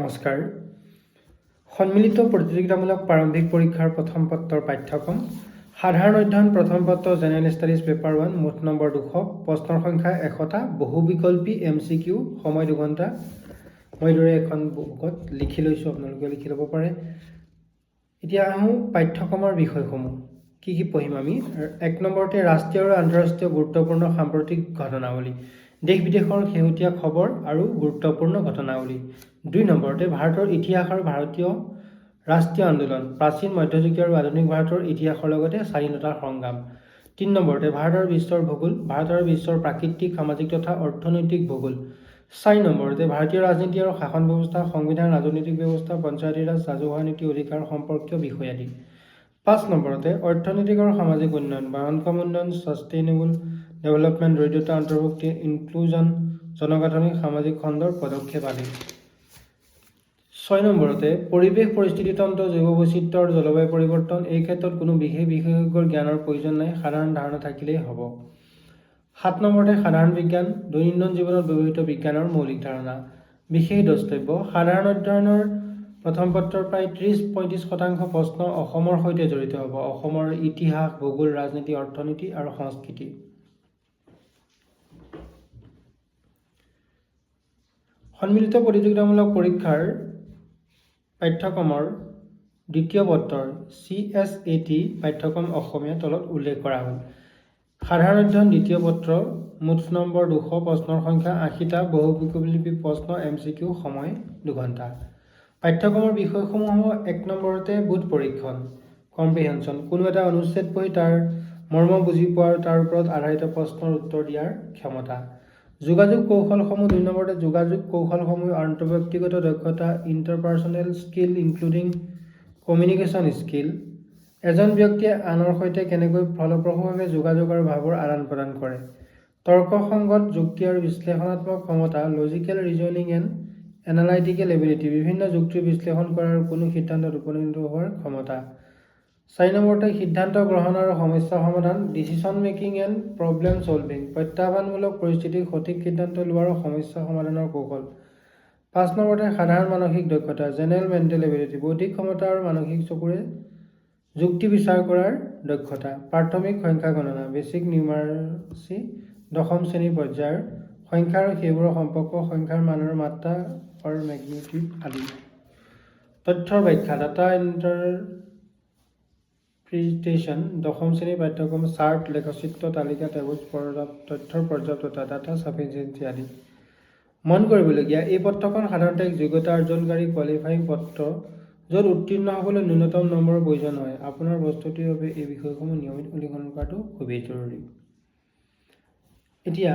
নমস্কাৰ। সন্মিলিত প্ৰতিযোগিতামূলক প্ৰাৰম্ভিক পৰীক্ষাৰ প্ৰথম পত্ৰৰ পাঠ্যক্ৰম সাধাৰণ অধ্যয়ন প্ৰথম পত্ৰ জেনেৰেল ষ্টাডিজ পেপাৰ 1 মুঠ নম্বৰ 200 প্ৰশ্নৰ সংখ্যা 100টা বহুবিকল্পী MCQ সময় 2 ঘণ্টা। মই দৰে এখন বুকত লিখি লৈছোঁ, আপোনালোকে লিখি ল'ব পাৰে। এতিয়া আহোঁ পাঠ্যক্ৰমৰ বিষয়সমূহ কি কি পঢ়িম আমি। 1 নম্বৰতে ৰাষ্ট্ৰীয় আৰু আন্তঃৰাষ্ট্ৰীয় গুৰুত্বপূৰ্ণ সাম্প্ৰতিক ঘটনাৱলী, দেশ বিদেশৰ শেহতীয়া খবৰ আৰু গুৰুত্বপূৰ্ণ ঘটনাৱলী। 2 নম্বৰতে ভাৰতৰ ইতিহাস আৰু ভাৰতীয় ৰাষ্ট্ৰীয় আন্দোলন, প্ৰাচীন মধ্যযুগীয় আৰু আধুনিক ভাৰতৰ ইতিহাসৰ লগতে স্বাধীনতাৰ সংগ্ৰাম। 3 নম্বৰতে ভাৰতৰ বিশ্বৰ ভূগোল, ভাৰতৰ বিশ্বৰ প্ৰাকৃতিক সামাজিক তথা অৰ্থনৈতিক ভূগোল। 4 নম্বৰতে ভাৰতীয় ৰাজনীতি আৰু শাসন ব্যৱস্থা, সংবিধান, ৰাজনৈতিক ব্যৱস্থা, পঞ্চায়তী ৰাজ, ৰাজহুৱা নীতি, অধিকাৰ সম্পৰ্কীয় বিষয় আদি। 5 নম্বৰতে অৰ্থনৈতিক আৰু সামাজিক উন্নয়ন, বহনক্ষম উন্নয়ন, ছাষ্টেইনেবল ডেভেলপমেণ্ট, দৰিদ্ৰতা অন্তৰ্ভুক্তি, ইনক্লুজন, জনগাঁথনি, সামাজিক খণ্ডৰ পদক্ষেপ আদি। 6 নম্বৰতে পৰিৱেশ পৰিস্থিতিতন্ত্ৰ, জৈৱ বৈচিত্ৰ্য আৰু জলবায়ু পৰিৱৰ্তন। এই ক্ষেত্ৰত কোনো বিশেষ বিশেষজ্ঞৰ জ্ঞানৰ প্ৰয়োজন নাই, সাধাৰণ ধাৰণা থাকিলেই হ'ব। 7 নম্বৰতে সাধাৰণ বিজ্ঞান, দৈনন্দিন জীৱনত ব্যৱহৃত বিজ্ঞানৰ মৌলিক ধাৰণা। বিশেষ দ্ৰষ্টব্য, সাধাৰণ অধ্যয়নৰ প্ৰথম পত্ৰৰ প্ৰায় 30-35% প্ৰশ্ন অসমৰ সৈতে জড়িত হ'ব। অসমৰ ইতিহাস, ভূগোল, ৰাজনীতি, অৰ্থনীতি আৰু সংস্কৃতি। সন্মিলিত প্ৰতিযোগিতামূলক পৰীক্ষাৰ পাঠ্যক্ৰমৰ দ্বিতীয় পত্ৰৰ CSAT পাঠ্যক্ৰম অসমীয়া তলত উল্লেখ কৰা হ'ল। সাধাৰণ অধ্যয়ন দ্বিতীয় পত্ৰ মুঠ নম্বৰ 200 প্ৰশ্নৰ সংখ্যা 80টা বহুবিকল্পী প্ৰশ্ন MCQ সময় 2 ঘণ্টা। পাঠ্যক্ৰমৰ বিষয়সমূহ হ'ব 1 নম্বৰতে বোধ পৰীক্ষণ কম্প্ৰিহেনশ্যন, কোনো এটা অনুচ্ছেদ পঢ়ি তাৰ মৰ্ম বুজি পোৱা আৰু তাৰ ওপৰত আধাৰিত প্ৰশ্নৰ উত্তৰ দিয়াৰ ক্ষমতা। যোগাযোগ কৌশলসমূহ 2 নম্বৰতে যোগাযোগ কৌশলসমূহ আন্তঃব্যক্তিগত দক্ষতা, interpersonal skill including communication skill, এজন ব্যক্তিয়ে আনৰ সৈতে কেনেকৈ ফলপ্ৰসূভাৱে যোগাযোগ আৰু ভাৱৰ আদান প্ৰদান কৰে। তৰ্কসংগত যুক্তি আৰু বিশ্লেষণাত্মক ক্ষমতা, logical reasoning and analytical ability, বিভিন্ন যুক্তি বিশ্লেষণ কৰাৰ আৰু কোনো সিদ্ধান্তত উপনীত হোৱাৰ ক্ষমতা। 4 নম্বৰতে সিদ্ধান্ত গ্ৰহণ আৰু সমস্যা সমাধান, ডিচিছন মেকিং এণ্ড প্ৰব্লেম ছলভিং, প্ৰত্যাহ্বানমূলক পৰিস্থিতিত সঠিক সিদ্ধান্ত লোৱা আৰু সমস্যা সমাধানৰ কৌশল। 5 নম্বৰতে সাধাৰণ মানসিক দক্ষতা, জেনেৰেল মেণ্টেল এবিলিটি, বৌদ্ধিক ক্ষমতা আৰু মানসিক চকুৰে যুক্তি বিচাৰ কৰাৰ দক্ষতা। প্ৰাথমিক সংখ্যা গণনা, বেছিক নিউমাৰচি, 10ম শ্ৰেণী পৰ্যায়ৰ সংখ্যা আৰু সেইবোৰৰ সম্পৰ্ক, সংখ্যাৰ মান আৰু মাত্ৰা আৰু মেগনিটিউড আদি। তথ্যৰ ব্যাখ্যা, ডাটা ইণ্টাৰপ্ৰিটেশ্যন, 10ম শ্ৰেণীৰ পাঠ্যক্ৰম, চাৰ্ট, লেখচিত্ৰ, তালিকা, টেবুল, তথ্যৰ পৰ্যাপ্ততা, ডাটা ছাফিচিয়েঞ্চি আদি। মন কৰিবলগীয়া, এই পত্ৰখন সাধাৰণতে এক যোগ্যতা অৰ্জনকাৰী কোৱালিফাইং পত্ৰ য'ত উত্তীৰ্ণ হ'বলৈ ন্যূনতম নম্বৰৰ প্ৰয়োজন হয়। আপোনাৰ প্ৰস্তুতিৰ বাবে এই বিষয়সমূহ নিয়মিত অনুসৰণ কৰাটো খুবেই জৰুৰী। এতিয়া